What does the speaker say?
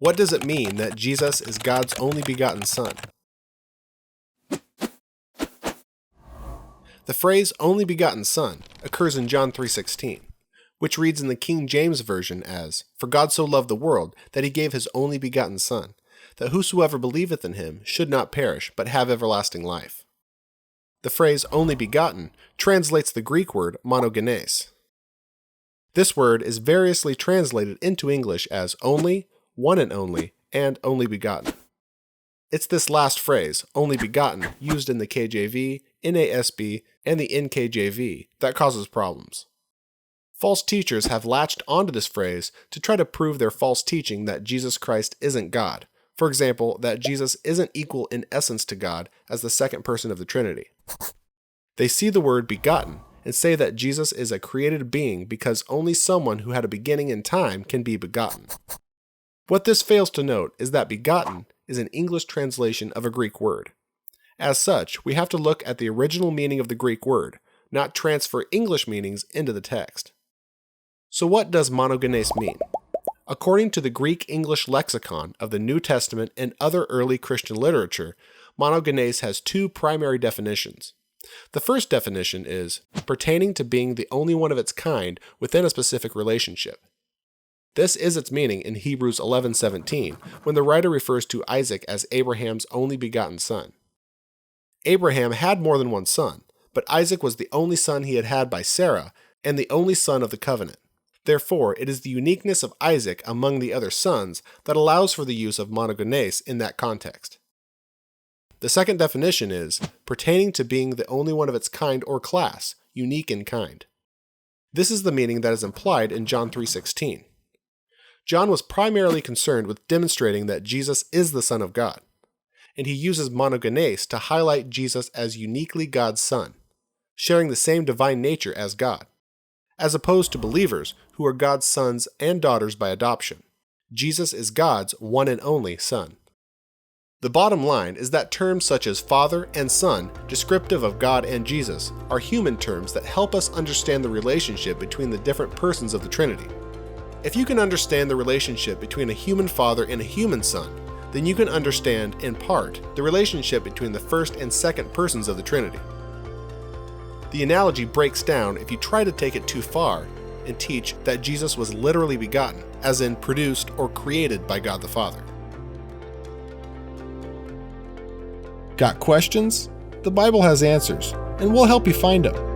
What does it mean that Jesus is God's only begotten Son? The phrase only begotten Son occurs in John 3:16, which reads in the King James Version as, "For God so loved the world that he gave his only begotten Son, that whosoever believeth in him should not perish, but have everlasting life." The phrase only begotten translates the Greek word monogenes. This word is variously translated into English as only, one and only begotten. It's this last phrase, only begotten, used in the KJV, NASB, and the NKJV that causes problems. False teachers have latched onto this phrase to try to prove their false teaching that Jesus Christ isn't God. For example, that Jesus isn't equal in essence to God as the second person of the Trinity. They see the word begotten and say that Jesus is a created being because only someone who had a beginning in time can be begotten. What this fails to note is that begotten is an English translation of a Greek word. As such, we have to look at the original meaning of the Greek word, not transfer English meanings into the text. So what does monogenes mean? According to the Greek-English lexicon of the New Testament and other early Christian literature, monogenes has two primary definitions. The first definition is pertaining to being the only one of its kind within a specific relationship. This is its meaning in Hebrews 11:17, when the writer refers to Isaac as Abraham's only begotten son. Abraham had more than one son, but Isaac was the only son he had had by Sarah and the only son of the covenant. Therefore, it is the uniqueness of Isaac among the other sons that allows for the use of monogenes in that context. The second definition is pertaining to being the only one of its kind or class, unique in kind. This is the meaning that is implied in John 3:16. John was primarily concerned with demonstrating that Jesus is the Son of God, and he uses monogenes to highlight Jesus as uniquely God's Son, sharing the same divine nature as God, as opposed to believers who are God's sons and daughters by adoption. Jesus is God's one and only Son. The bottom line is that terms such as Father and Son, descriptive of God and Jesus, are human terms that help us understand the relationship between the different persons of the Trinity. If you can understand the relationship between a human father and a human son, then you can understand, in part, the relationship between the first and second persons of the Trinity. The analogy breaks down if you try to take it too far and teach that Jesus was literally begotten, as in produced or created by God the Father. Got questions? The Bible has answers, and we'll help you find them.